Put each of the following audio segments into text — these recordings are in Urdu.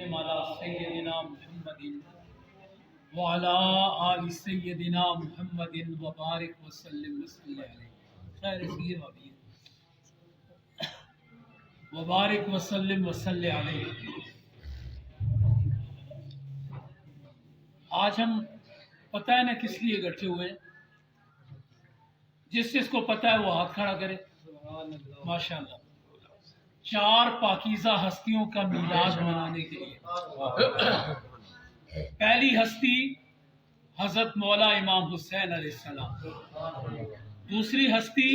وسلم علی سیدنا محمد وعلی آل سیدنا محمد وبارک وسلم وصلی علیہ خیر سیر وبارک وسلم وصلی علیہ۔ آج ہم پتہ ہے نا کس لیے اکٹھے ہوئے ہیں؟ جس کو پتہ ہے وہ ہاتھ کھڑا کرے۔ ماشاءاللہ، چار پاکیزہ ہستیوں کا میلاد منانے کے لیے۔ پہلی ہستی حضرت مولا امام حسین علیہ السلام، دوسری ہستی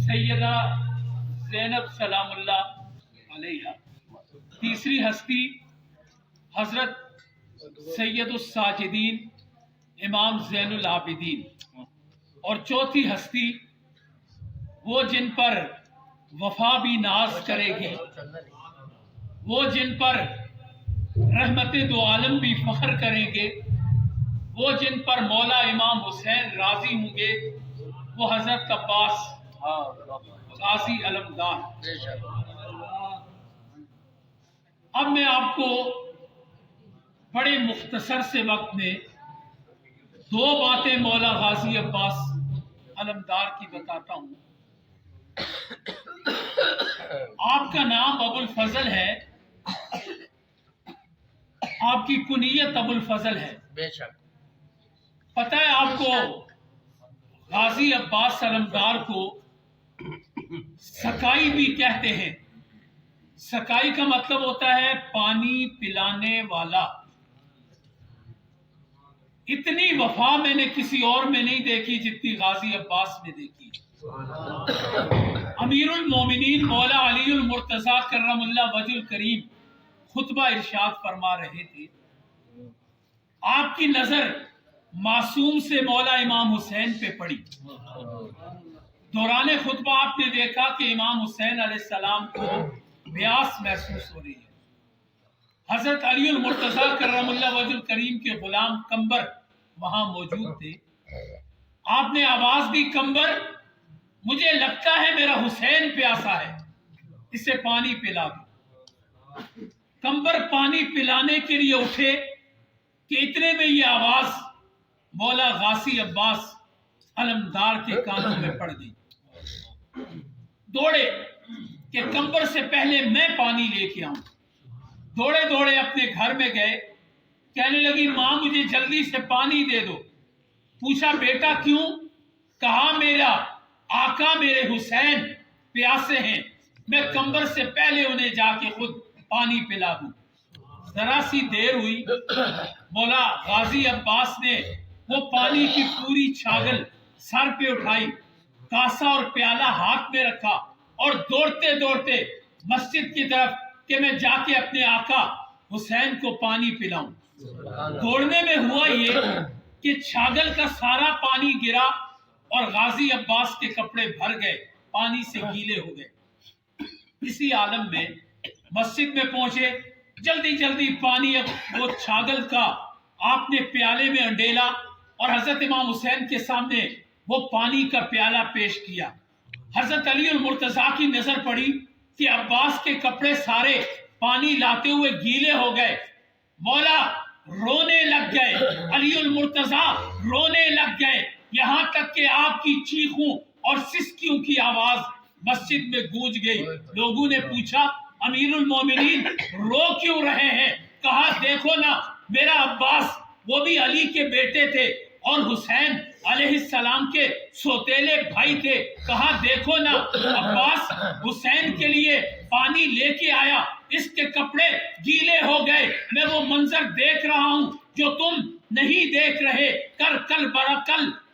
سیدہ زینب سلام اللہ علیہا، تیسری ہستی حضرت سید الساجدین امام زین العابدین، اور چوتھی ہستی وہ جن پر وفا بھی ناز کرے گی، وہ جن پر رحمت دو عالم بھی فخر کریں گے، وہ جن پر مولا امام حسین راضی ہوں گے، وہ حضرت عباس غازی علمدار۔ اب میں آپ کو بڑے مختصر سے وقت میں دو باتیں مولا غازی عباس علمدار کی بتاتا ہوں۔ آپ کا نام ابو الفضل ہے، آپ کی کنیت ابو الفضل ہے، بے شک پتہ ہے آپ کو غازی عباس علمدار کو سقائی بھی کہتے ہیں۔ سقائی کا مطلب ہوتا ہے پانی پلانے والا۔ اتنی وفا میں نے کسی اور میں نہیں دیکھی جتنی غازی عباس میں دیکھی۔ امیر المومنین مولا علی المرتضیٰ کرم اللہ وجہ الکریم خطبہ ارشاد فرما رہے تھے، آپ کی نظر معصوم سے مولا امام حسین پہ پڑی۔ دوران خطبہ آپ نے دیکھا کہ امام حسین علیہ السلام کو پیاس محسوس ہو رہی ہے۔ حضرت علی المرتضیٰ کرم اللہ وجہ الکریم کے غلام کمبر وہاں موجود تھے۔ آپ نے آواز دی، کمبر مجھے لگتا ہے میرا حسین پیاسا ہے، اسے پانی پلا دو۔ کمبر پانی پلانے کے لیے اٹھے کہ اتنے میں یہ آواز مولا غازی عباس علمدار کے کانوں میں پڑ گئی۔ دوڑے کہ کمبر سے پہلے میں پانی لے کے آؤں۔ دوڑے دوڑے اپنے گھر میں گئے، کہنے لگی ماں مجھے جلدی سے پانی دے دو۔ پوچھا بیٹا کیوں؟ کہا میرا آقا میرے حسین پیاسے ہیں، میں کمبر سے پہلے انہیں جا کے خود پانی پلا دوں۔ ذرا سی دیر ہوئی، مولا غازی عباس نے وہ پانی کی پوری چھاگل سر پہ اٹھائی، کاسا اور پیالہ ہاتھ میں رکھا اور دوڑتے دوڑتے مسجد کی طرف کہ میں جا کے اپنے آقا حسین کو پانی پلاؤں۔ دوڑنے میں ہوا یہ کہ چھاگل کا سارا پانی گرا اور غازی عباس کے کپڑے بھر گئے، پانی سے گیلے ہو گئے۔ اسی عالم میں مسجد میں پہنچے، جلدی جلدی پانی وہ چھاگل کا آپ نے پیالے میں انڈیلا اور حضرت امام حسین کے سامنے وہ پانی کا پیالہ پیش کیا۔ حضرت علی المرتضیٰ کی نظر پڑی کہ عباس کے کپڑے سارے پانی لاتے ہوئے گیلے ہو گئے۔ مولا رونے لگ گئے، علی المرتضیٰ رونے لگ گئے، یہاں تک کہ آپ کی چیخوں اور سسکیوں کی آواز مسجد میں گونج گئی۔ لوگوں نے پوچھا امیر المومنین رو کیوں رہے ہیں؟ کہا دیکھو نا میرا عباس وہ بھی علی کے بیٹے تھے اور حسین علیہ السلام کے سوتیلے بھائی تھے۔ کہا دیکھو نا عباس حسین کے لیے پانی لے کے آیا، اس کے کپڑے گیلے ہو گئے، میں وہ منظر دیکھ رہا ہوں جو تم نہیں دیکھ رہے۔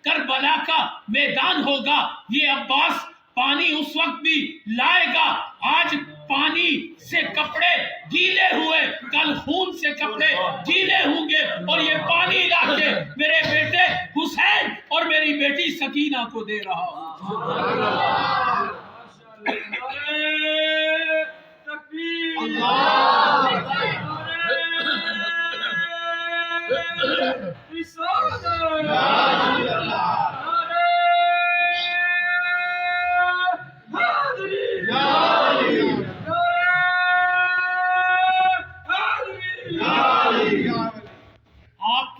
کربلا کا میدان ہوگا، یہ عباس پانی اس وقت بھی لائے گا۔ آج پانی سے کپڑے گیلے ہوئے، کل خون سے کپڑے گیلے ہوں گے، اور یہ پانی لا کے میرے بیٹے حسین اور میری بیٹی سکینہ کو دے رہا ہوں۔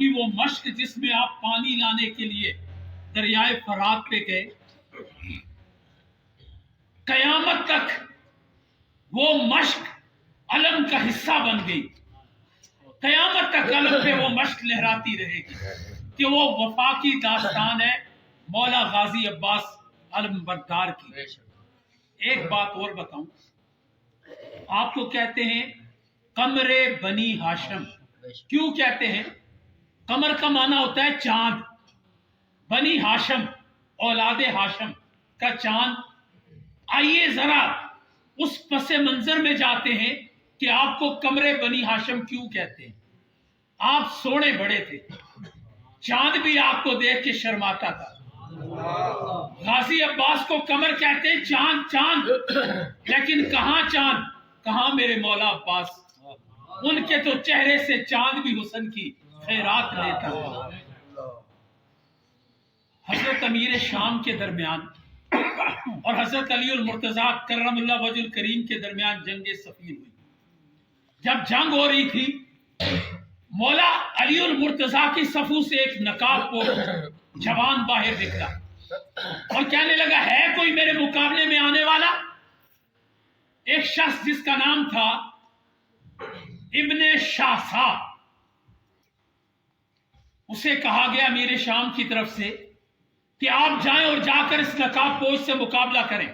کی وہ مشق جس میں آپ پانی لانے کے لیے دریائے فرات پہ گئے، قیامت تک وہ مشق علم کا حصہ بن گئی، قیامت تک علم پہ وہ مشق لہراتی رہے گی کہ وہ وفا کی داستان ہے مولا غازی عباس علم بردار کی۔ ایک بات اور بتاؤں، آپ کو کہتے ہیں قمر بنی ہاشم، کیوں کہتے ہیں؟ قمر کا معنی ہوتا ہے چاند، بنی ہاشم اولاد ہاشم کا چاند۔ آئیے ذرا اس پس منظر میں جاتے ہیں کہ آپ کو قمر بنی ہاشم کیوں کہتے ہیں۔ آپ سونے بڑے تھے، چاند بھی آپ کو دیکھ کے شرماتا تھا۔ غازی عباس کو قمر کہتے ہیں، چاند چاند، لیکن کہاں چاند، کہاں میرے مولا عباس؟ ان کے تو چہرے سے چاند بھی حسن کی خیرات لیتا ہے۔ حضرت امیر شام کے درمیان اور حضرت علی المرتضیٰ کرم اللہ وجہ الکریم کے درمیان جنگ صفین ہوئی۔ جب جنگ ہو رہی تھی، مولا علی المرتضیٰ کی صفوں سے ایک نقاب پوش جوان باہر نکلا اور کہنے لگا، ہے کوئی میرے مقابلے میں آنے والا؟ ایک شخص جس کا نام تھا ابن شاہسا، اسے کہا گیا امیر شام کی طرف سے کہ آپ جائیں اور جا کر اس نقاب پوش سے مقابلہ کریں۔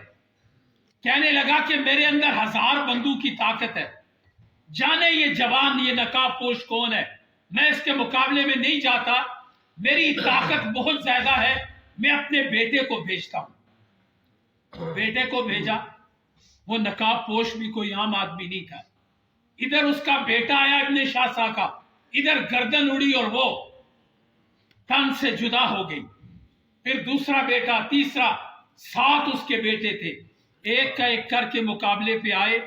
کہنے لگا کہ میرے اندر 1000 بندوق کی طاقت ہے، جانے یہ جوان یہ نقاب پوش کون ہے، میں اس کے مقابلے میں نہیں جاتا، میری طاقت بہت زیادہ ہے، میں اپنے بیٹے کو بھیجتا ہوں۔ بیٹے کو بھیجا، وہ نقاب پوش بھی کوئی عام آدمی نہیں تھا۔ ادھر اس کا بیٹا آیا ابن شاہسا کا، ادھر گردن اڑی اور وہ تن سے جدا ہو گئی۔ پھر دوسرا بیٹا، تیسرا، 7 اس کے بیٹے تھے، ایک کا ایک کر کے مقابلے پہ آئے،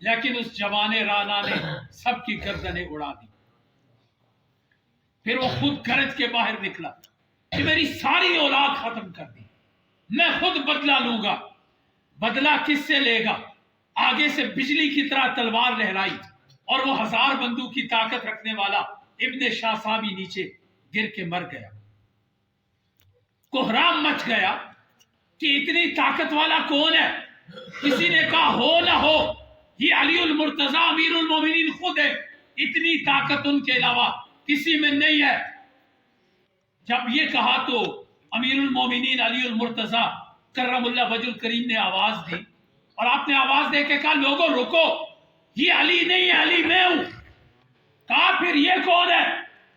لیکن اس جوان رانا نے سب کی گردنیں اڑا دی۔ پھر وہ خود گرج کے باہر نکلا کہ میری ساری اولاد ختم کر دی، میں خود بدلہ لوں گا۔ بدلہ کس سے لے گا؟ آگے سے بجلی کی طرح تلوار لہرائی اور وہ 1000 بندوق کی طاقت رکھنے والا ابن شاہ صاحب نیچے گر کے مر گیا۔ کوہرام مچ گیا کہ اتنی طاقت والا کون ہے؟ کسی نے کہا ہو نہ ہو یہ علی المرتضیٰ امیر المومنین خود ہے، اتنی طاقت ان کے علاوہ کسی میں نہیں ہے۔ جب یہ کہا تو امیر المومنین علی المرتضیٰ کرم اللہ وجہ الکریم نے آواز دی، اور آپ نے آواز دے کے کہا، لوگوں رکو، یہ علی نہیں ہے، علی میں ہوں۔ کہا پھر یہ کون ہے؟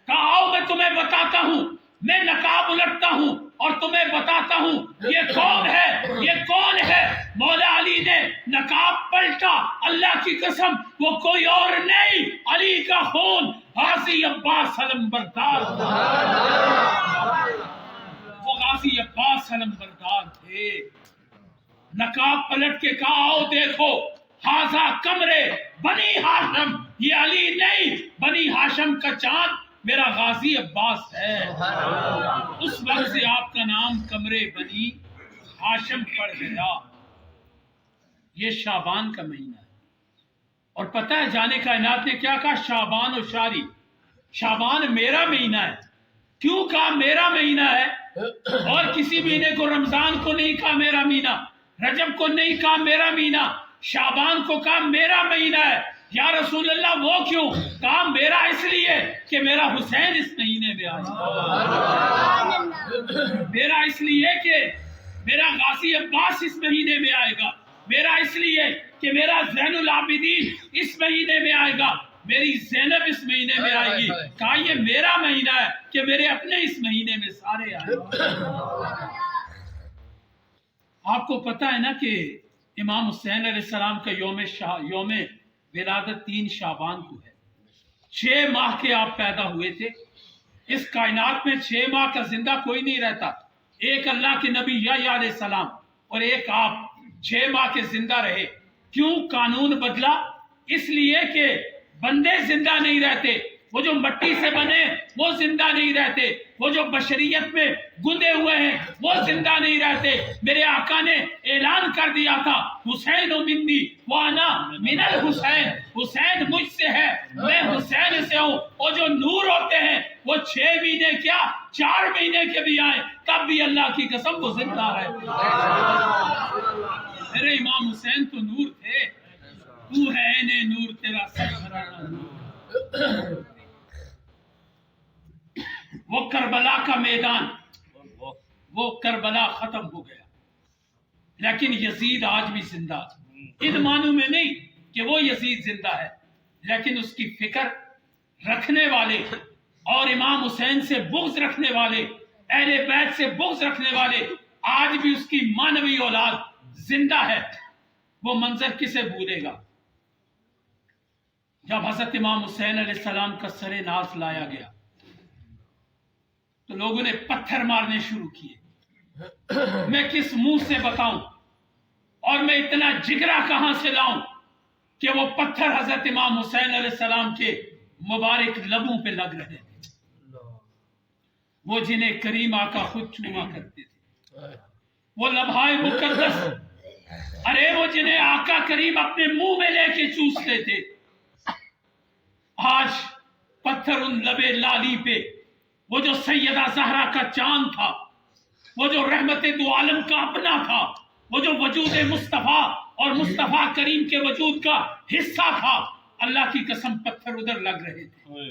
کہا آؤ میں تمہیں بتاتا ہوں، میں نقاب الٹتا ہوں اور تمہیں بتاتا ہوں یہ کون ہے، یہ کون ہے۔ مولا علی نے نقاب پلٹا، اللہ کی قسم وہ کوئی اور نہیں، علی کا خون غازی عباس علم بردار، وہ غازی عباس علم بردار تھے۔ نقاب پلٹ کے کہا آؤ دیکھو، ہاذا قمرے بنی ہاشم، یہ علی نہیں، بنی ہاشم کا چاند میرا غازی عباس ہے۔ اس وقت سے آپ کا نام قمر بنی ہاشم پڑ گیا۔ یہ شعبان کا مہینہ ہے، اور پتہ ہے جانے کائنات نے کیا کہا؟ شعبان و شاری، شعبان میرا مہینہ ہے۔ کیوں کہا میرا مہینہ ہے؟ اور کسی مہینے کو رمضان کو نہیں کہا میرا مہینہ، رجب کو نہیں کہا میرا مہینہ، شعبان کو کہا میرا مہینہ ہے۔ یا رسول اللہ وہ کیوں؟ کہا میرا اس لیے کہ میرا حسین اس مہینے میں آئے گا، میرا اس لیے کہ میرا غازی عباس اس مہینے میں آئے گا، میرا اس لیے کہ میرا زین العابدین اس مہینے میں آئے گا، میری زینب اس مہینے میں آئے گی۔ کہا یہ میرا مہینہ ہے کہ میرے اپنے اس مہینے میں سارے آئے گا۔ آپ کو پتہ ہے نا کہ امام حسین علیہ السلام کا یوم ولادت 3 شعبان کو ہے۔ 6 ماہ کے آپ پیدا ہوئے تھے۔ اس کائنات میں 6 ماہ کا زندہ کوئی نہیں رہتا، ایک اللہ کے نبی یحییٰ علیہ السلام اور ایک آپ 6 ماہ کے زندہ رہے۔ کیوں قانون بدلا؟ اس لیے کہ بندے زندہ نہیں رہتے، وہ جو مٹی سے بنے وہ زندہ نہیں رہتے، وہ جو بشریت میں گندے ہوئے ہیں وہ زندہ نہیں رہتے۔ میرے آقا نے اعلان کر دیا تھا، حسین منی وانا من الحسین، حسین مجھ سے ہے میں حسین سے ہوں۔ وہ جو نور ہوتے ہیں وہ 6 مہینے کیا 4 مہینے کے بھی آئے تب بھی اللہ کی قسم وہ زندہ رہے. میرے امام حسین تو نور تھے. تو ہے عین نور تیرا سرگھرانا نور. وہ کربلا کا میدان، وہ کربلا ختم ہو گیا، لیکن یزید آج بھی زندہ. ان معنوں میں نہیں کہ وہ یزید زندہ ہے، لیکن اس کی فکر رکھنے والے اور امام حسین سے بغض رکھنے والے، اہل بیت سے بغض رکھنے والے، آج بھی اس کی مانوی اولاد زندہ ہے. وہ منظر کسے بھولے گا جب حضرت امام حسین علیہ السلام کا سر ناز لایا گیا تو لوگوں نے پتھر مارنے شروع کیے. میں کس منہ سے بتاؤں اور میں اتنا جگرا کہاں سے لاؤں کہ وہ پتھر حضرت امام حسین علیہ السلام کے مبارک لبوں پہ لگ رہے تھے، وہ جنہیں کریم آقا خود چوما کرتے تھے، وہ لمحہ مقدس، ارے وہ جنہیں آقا کریم اپنے منہ میں لے کے چوستے تھے، آج پتھر ان لبے لالی پہ، وہ جو سیدہ زہرا کا چاند تھا، وہ جو رحمت دو عالم کا اپنا تھا، وہ جو وجود مصطفیٰ اور مصطفیٰ کریم کے وجود کا حصہ تھا، اللہ کی قسم پتھر ادھر لگ رہے تھے.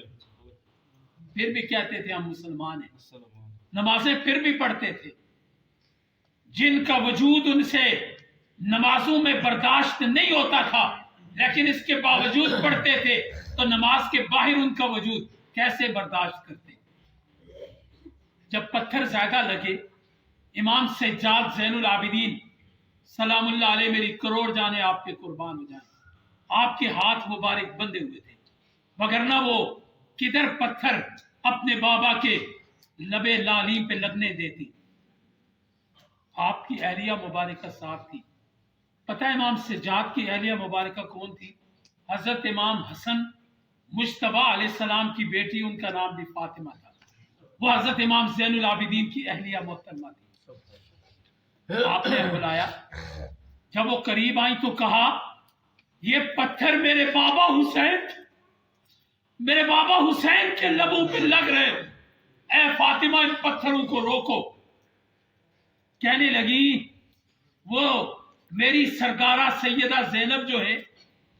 پھر بھی کہتے تھے ہم مسلمان ہیں، نمازیں پھر بھی پڑھتے تھے. جن کا وجود ان سے نمازوں میں برداشت نہیں ہوتا تھا لیکن اس کے باوجود پڑھتے تھے، تو نماز کے باہر ان کا وجود کیسے برداشت کرتے. جب پتھر زیادہ لگے، امام سجاد زین العابدین سلام اللہ علیہ، میری کروڑ جانیں آپ کے قربان ہو جائیں، آپ کے ہاتھ مبارک بندے ہوئے تھے، وگرنہ وہ کدھر پتھر اپنے بابا کے لبے لالیم پہ لگنے دیتی. آپ کی اہلیہ مبارکہ ساتھ تھی. پتہ ہے امام سجاد کی اہلیہ مبارکہ کون تھی؟ حضرت امام حسن مجتبیٰ علیہ السلام کی بیٹی، ان کا نام بھی فاطمہ تھا. وہ حضرت امام زین العابدین کی اہلیہ محترمہ تھی. آپ نے بلایا، جب وہ قریب آئی تو کہا یہ پتھر میرے بابا حسین کے لبوں پہ لگ رہے، اے فاطمہ ان پتھروں کو روکو. کہنے لگی وہ میری سردارہ سیدہ زینب جو ہے،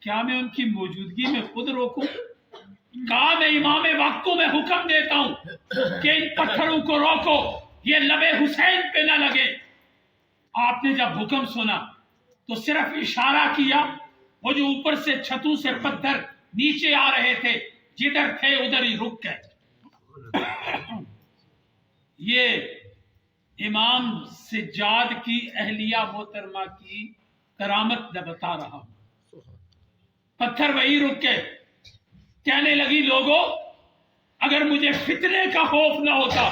کیا میں ان کی موجودگی میں خود روکوں؟ کہا میں امام وقت کو میں حکم دیتا ہوں کہ ان پتھروں کو روکو، یہ لبے حسین پہ نہ لگے. آپ نے جب حکم سنا تو صرف اشارہ کیا، وہ جو اوپر سے چھتوں سے پتھر نیچے آ رہے تھے، جدھر تھے ادھر ہی رک گئے. یہ امام سجاد کی اہلیہ محترمہ کی کرامت میں بتا رہا ہوں. پتھر وہی رک گئے. کہنے لگی لوگوں، اگر مجھے فتنے کا خوف نہ ہوتا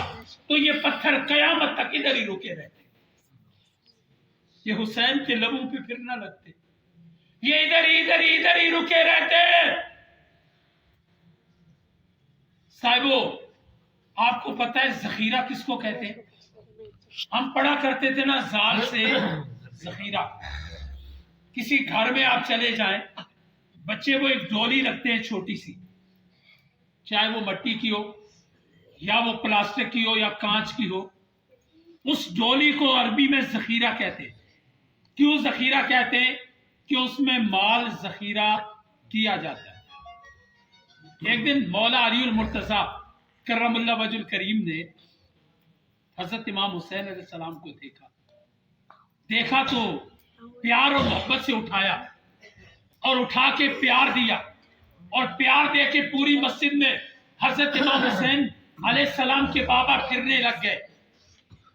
تو یہ پتھر قیامت تک ادھر ہی رکے رہتے، یہ حسین کے لبوں پہ پھر نہ لگتے، یہ ادھر ہی رکے رہتے. صاحبو، آپ کو پتہ ہے ذخیرہ کس کو کہتے ہیں؟ ہم پڑھا کرتے تھے نا زال سے ذخیرہ. کسی گھر میں آپ چلے جائیں، بچے وہ ایک ڈولی رکھتے ہیں چھوٹی سی، چاہے وہ مٹی کی ہو یا وہ پلاسٹک کی ہو یا کانچ کی ہو. اس ڈولی کو عربی میں ذخیرہ کہتے ہیں. کیوں ذخیرہ کہتے ہیں؟ کہ اس میں مال ذخیرہ کیا جاتا ہے. ایک دن مولا علی المرتضیٰ کرم اللہ وجہ الکریم نے حضرت امام حسین علیہ السلام کو دیکھا تو پیار اور محبت سے اٹھایا اور اٹھا کے پیار دیا، اور پیار دے کے پوری مسجد میں حضرت امام حسین علیہ السلام کے بابا پھرنے لگ گئے،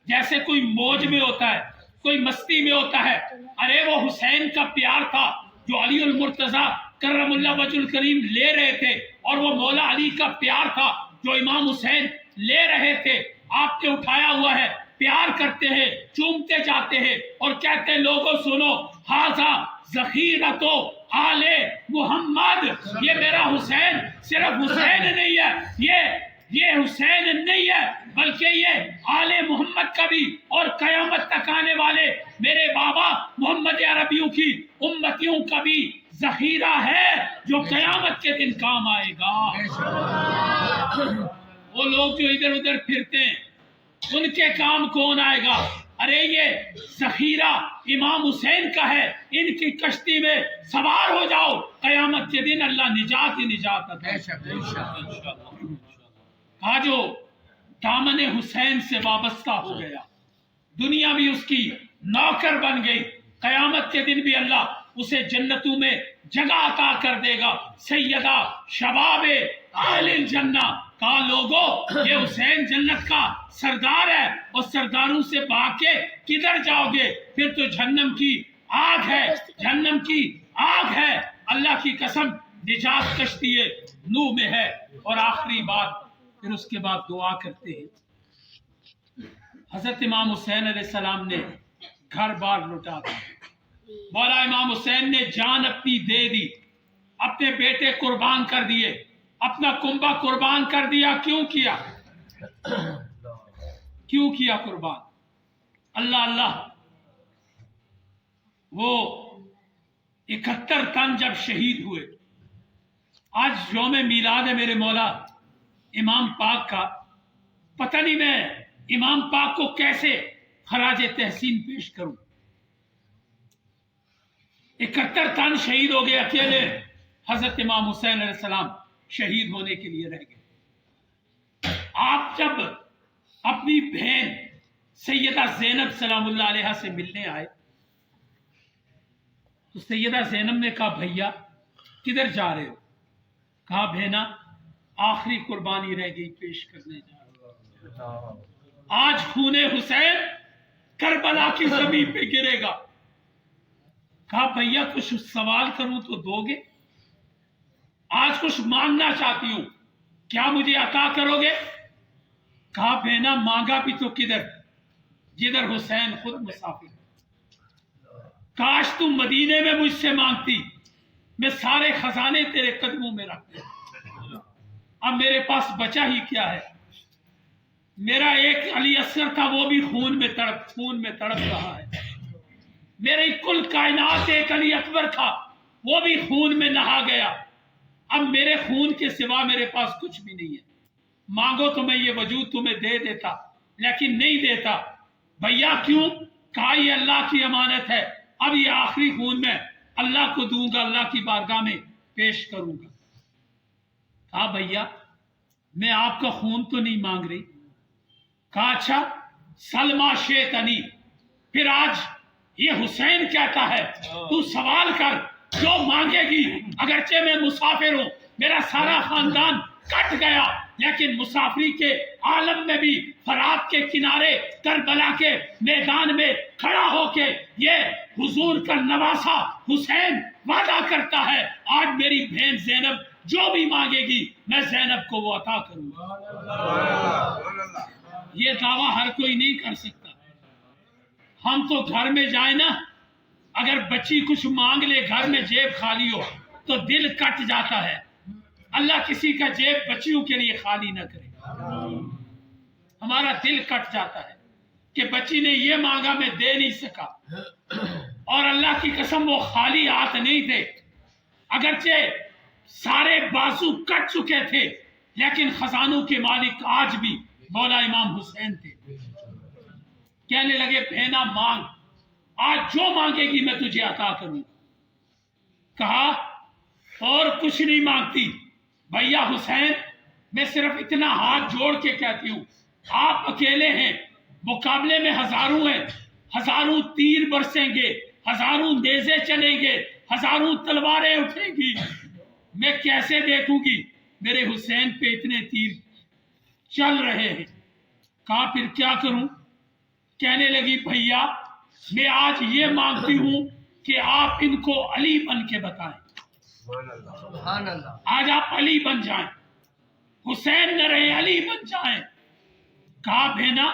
جیسے کوئی موج میں ہوتا ہے، کوئی مستی میں ہوتا ہے. ارے وہ حسین کا پیار تھا جو علی المرتضیٰ کرم اللہ وجہ الکریم لے رہے تھے، اور وہ مولا علی کا پیار تھا جو امام حسین لے رہے تھے. آپ نے اٹھایا ہوا ہے، پیار کرتے ہیں، چومتے جاتے ہیں اور کہتے ہیں لوگوں سنو، ھذا ذخیرۃ آل محمد، یہ میرا حسین صرف حسین نہیں ہے، یہ حسین نہیں ہے بلکہ یہ آل محمد کا بھی اور قیامت تک آنے والے میرے بابا محمد عربیوں کی امتیوں کا بھی ذخیرہ ہے جو قیامت کے دن کام آئے گا. وہ لوگ جو ادھر ادھر پھرتے ہیں ان کے کام کون آئے گا؟ ارے یہ ذخیرہ امام حسین کا ہے، ان کی کشتی میں سوار ہو جاؤ، قیامت کے دن اللہ نجات ہی نجات عطا کہا جو دامن حسین سے وابستہ ہو گیا، دنیا بھی اس کی نوکر بن گئی، قیامت کے دن بھی اللہ اسے جنتوں میں جگہ عطا کر دے گا۔ سیدہ شباب اہل الجنہ، کہا لوگوں یہ حسین جنت کا سردار ہے، اور سرداروں سے بھاگ کے کدھر جاؤ گے؟ پھر تو جہنم کی آگ ہے، جہنم کی آگ ہے، اللہ کی قسم نجات کشتی نوح میں ہے۔ اور آخری بات، پھر اس کے بعد دعا کرتے ہیں۔ حضرت امام حسین علیہ السلام نے گھر بار لٹا دیا، مولا امام حسین نے جان اپنی دے دی، اپنے بیٹے قربان کر دیے، اپنا کنبہ قربان کر دیا۔ کیوں کیا؟ کیوں کیا قربان؟ اللہ اللہ، وہ 71 تن جب شہید ہوئے، آج یوم میلاد ہے میرے مولا امام پاک کا، پتہ نہیں میں امام پاک کو کیسے خراج تحسین پیش کروں۔ 71 تن شہید ہو گئے، اکیلے حضرت امام حسین علیہ السلام شہید ہونے کے لیے رہ گئے۔ آپ جب اپنی بہن سیدہ زینب سلام اللہ علیہا سے ملنے آئے تو سیدہ زینب نے کہا بھیا کدھر جا رہے ہو؟ کہا بہنا آخری قربانی رہ گئی، پیش کرنے جا رہا ہوں، آج خون حسین کربلا کی زمین پہ گرے گا۔ کہا بھیا کچھ سوال کروں تو دو گے؟ آج کچھ مانگنا چاہتی ہوں، کیا مجھے عطا کرو گے؟ کہا بہنا مانگا بھی تو کدھر جدھر حسین خود مسافر۔ کاش تم مدینے میں مجھ سے مانگتی، میں سارے خزانے تیرے قدموں میں رکھ دوں۔ اب میرے پاس بچا ہی کیا ہے؟ میرا ایک علی اصغر تھا، وہ بھی خون میں تڑپ رہا ہے۔ میری کل کائنات ایک علی اکبر تھا، وہ بھی خون میں نہا گیا۔ اب میرے خون کے سوا میرے پاس کچھ بھی نہیں ہے، مانگو تو میں یہ وجود تمہیں دے دیتا، لیکن نہیں دیتا۔ بھیا کیوں؟ کہا یہ اللہ کی امانت ہے، اب یہ آخری خون میں اللہ کو دوں گا، اللہ کی بارگاہ میں پیش کروں گا۔ کہا بھیا میں آپ کا خون تو نہیں مانگ رہی۔ کہا اچھا سلما شیطانی، پھر آج یہ حسین کہتا ہے تو سوال کر، جو مانگے گی۔ اگرچہ میں مسافر ہوں، میرا سارا خاندان کٹ گیا، لیکن مسافری کے عالم میں بھی فرات کے کنارے کربلا کے میدان میں کھڑا ہو کے یہ حضور کا نواسا حسین وعدہ کرتا ہے آج میری بہن زینب جو بھی مانگے گی میں زینب کو وہ عطا کروں گا۔ یہ دعویٰ ہر کوئی نہیں کر سکتا۔ ہم تو گھر میں جائیں نا، اگر بچی کچھ مانگ لے، گھر میں جیب خالی ہو تو دل کٹ جاتا ہے۔ اللہ کسی کا جیب بچیوں کے لیے خالی نہ کرے، ہمارا دل کٹ جاتا ہے کہ بچی نے یہ مانگا میں دے نہیں سکا، اور اللہ کی قسم وہ خالی ہاتھ نہیں تھے، اگرچہ سارے بازو کٹ چکے تھے، لیکن خزانوں کے مالک آج بھی مولا امام حسین تھے۔ کہنے لگے بہنا مانگ، آج جو مانگے گی میں تجھے عطا کروں۔ کہا اور کچھ نہیں مانگتی بھیا حسین، میں صرف اتنا ہاتھ جوڑ کے کہتی ہوں آپ اکیلے ہیں، مقابلے میں ہزاروں ہیں، ہزاروں تیر برسیں گے، ہزاروں نیزے چلیں گے، ہزاروں تلواریں اٹھیں گی، میں کیسے دیکھوں گی میرے حسین پہ اتنے تیر چل رہے ہیں۔ کہا پھر کیا کروں؟ کہنے لگی بھیا میں آج یہ مانگتی ہوں کہ آپ ان کو علی بن کے بتائیں، آج آپ علی بن جائیں، حسین نہ رہے علی بن جائیں۔ کہا بہنا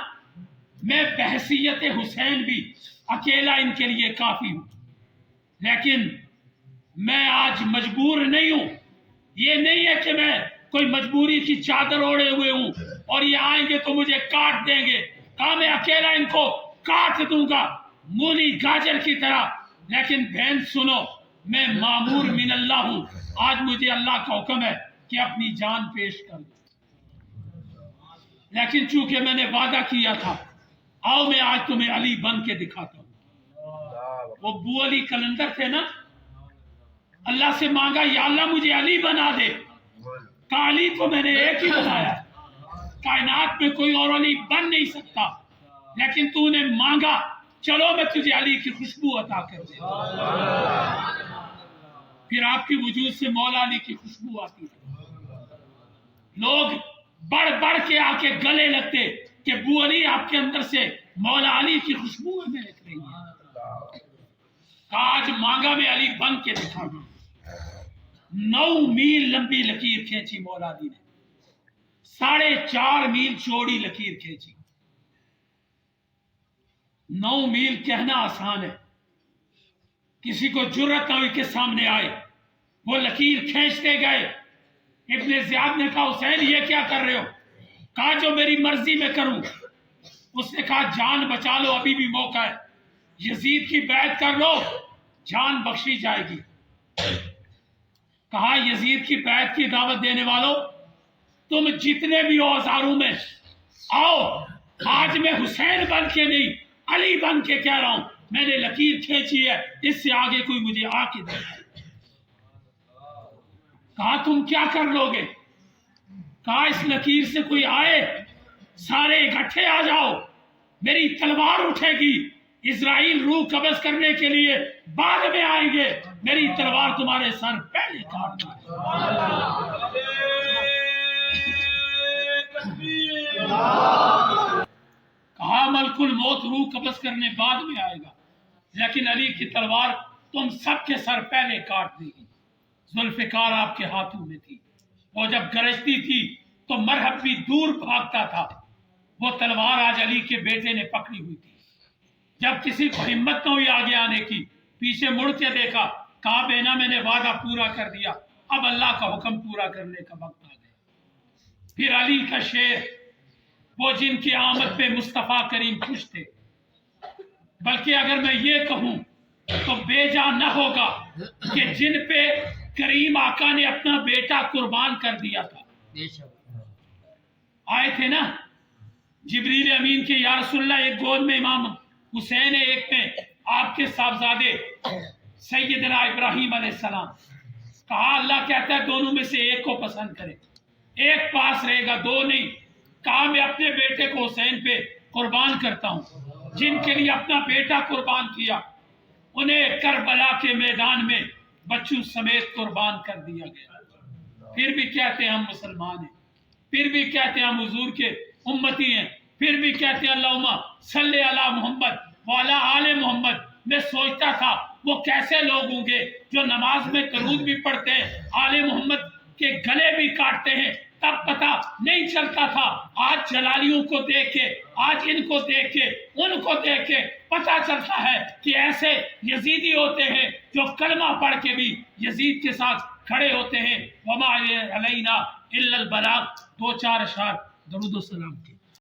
میں بحیثیت حسین بھی اکیلا ان کے لیے کافی ہوں، لیکن میں آج مجبور نہیں ہوں، یہ نہیں ہے کہ میں کوئی مجبوری کی چادر اوڑے ہوئے ہوں اور یہ آئیں گے تو مجھے کاٹ دیں گے۔ کہا میں اکیلا ان کو کاٹ دوں گا مولی گاجر کی طرح، لیکن بہن سنو میں مامور من اللہ ہوں، آج مجھے اللہ کا حکم ہے کہ اپنی جان پیش کر دو۔ لیکن چونکہ میں نے وعدہ کیا تھا، آؤ میں آج تمہیں علی بن کے دکھاتا ہوں۔ وہ ابو علی کلندر تھے نا، اللہ سے مانگا یا اللہ مجھے علی بنا دے، کہا علی تو میں نے ایک ہی بنایا، کائنات میں کوئی اور علی بن نہیں سکتا، لیکن تو نے مانگا، چلو میں تجھے علی کی خوشبو عطا کر دے۔ پھر آپ کے وجود سے مولا علی کی خوشبو آتی ہے، لوگ بڑھ بڑھ کے آ کے گلے لگتے کہ ابو علی آپ کے اندر سے مولا علی کی خوشبو ہمیں لگ رہی ہے۔ آج مانگا میں علی بن کے دکھاؤں۔ 9 میل لمبی لکیر کھینچی مولا علی نے، 4.5 میل چوڑی لکیر کھینچی۔ 9 میل کہنا آسان ہے، کسی کو جرأت نہ ہوئی کہ سامنے آئے، وہ لکیر کھینچتے گئے۔ ابن زیاد نے کہا حسین یہ کیا کر رہے ہو؟ کہا جو میری مرضی میں کروں۔ اس نے کہا جان بچا لو، ابھی بھی موقع ہے، یزید کی بیعت کر لو، جان بخشی جائے گی۔ کہا یزید کی بیعت کی دعوت دینے والوں، تم جتنے بھی ہو ہزاروں میں آؤ، آج میں حسین بن کے نہیں علی بن کے کہہ رہا ہوں، میں نے لکیر کھینچی ہے، اس سے آگے کوئی مجھے آ کے دے۔ کہا تم کیا کر لو گے؟ کہا اس لکیر سے کوئی آئے، سارے اکٹھے آ جاؤ، میری تلوار اٹھے گی، اسرائیل روح قبض کرنے کے لیے بعد میں آئیں گے، میری تلوار تمہارے سر پہلے کاٹ دے۔ کہا ملک الموت روح قبض کرنے بعد میں آئے گا، لیکن علی کی تلوار تم سب کے سر پہلے کاٹ دے گی۔ ذوالفقار آپ کے ہاتھوں میں تھی، وہ جب گرجتی تھی تو مرہب بھی دور بھاگتا تھا، وہ تلوار آج علی کے بیٹے نے پکڑی ہوئی تھی۔ جب کسی کو ہمت نہ ہوئی آگے آنے کی، پیچھے مڑ کے دیکھا، کہا بینا میں نے وعدہ پورا کر دیا، اب اللہ کا حکم پورا کرنے کا وقت آ گیا۔ پھر علی کا شیر، وہ جن کی آمد پہ مصطفیٰ کریم خوش تھے، بلکہ اگر میں یہ کہوں تو بے جا نہ ہوگا کہ جن پہ کریم آقا نے اپنا بیٹا قربان کر دیا تھا۔ آئے تھے نا جبریل امین کے، یا رسول اللہ ایک گود میں امام حسین ہے، ایک میں آپ کے صاحبزادے سیدنا ابراہیم علیہ السلام۔ کہا اللہ کہتا ہے دونوں میں سے ایک کو پسند کرے، ایک پاس رہے گا، دو نہیں۔ کہا میں اپنے بیٹے کو حسین پہ قربان کرتا ہوں، جن کے لیے اپنا بیٹا قربان کیا انہیں کربلا کے میدان میں بچوں سمیت قربان کر دیا گیا۔ پھر بھی کہتے ہیں ہم مسلمان ہیں، پھر بھی کہتے ہیں ہم حضور کے امتی ہیں، پھر بھی کہتے ہیں اللہم صلی علی محمد وعلی آل محمد۔ میں سوچتا تھا وہ کیسے لوگ ہوں گے جو نماز میں درود بھی پڑھتے ہیں، آل محمد کے گلے بھی کاٹتے ہیں، تب پتہ نہیں چلتا تھا۔ آج جلالیوں کو دیکھ کے، آج ان کو دیکھ کے، ان کو دیکھ کے پتہ چلتا ہے کہ ایسے یزیدی ہوتے ہیں جو کلمہ پڑھ کے بھی یزید کے ساتھ کھڑے ہوتے ہیں۔ وما علینا الا البلاغ، 2-4 اشعار درود و سلام۔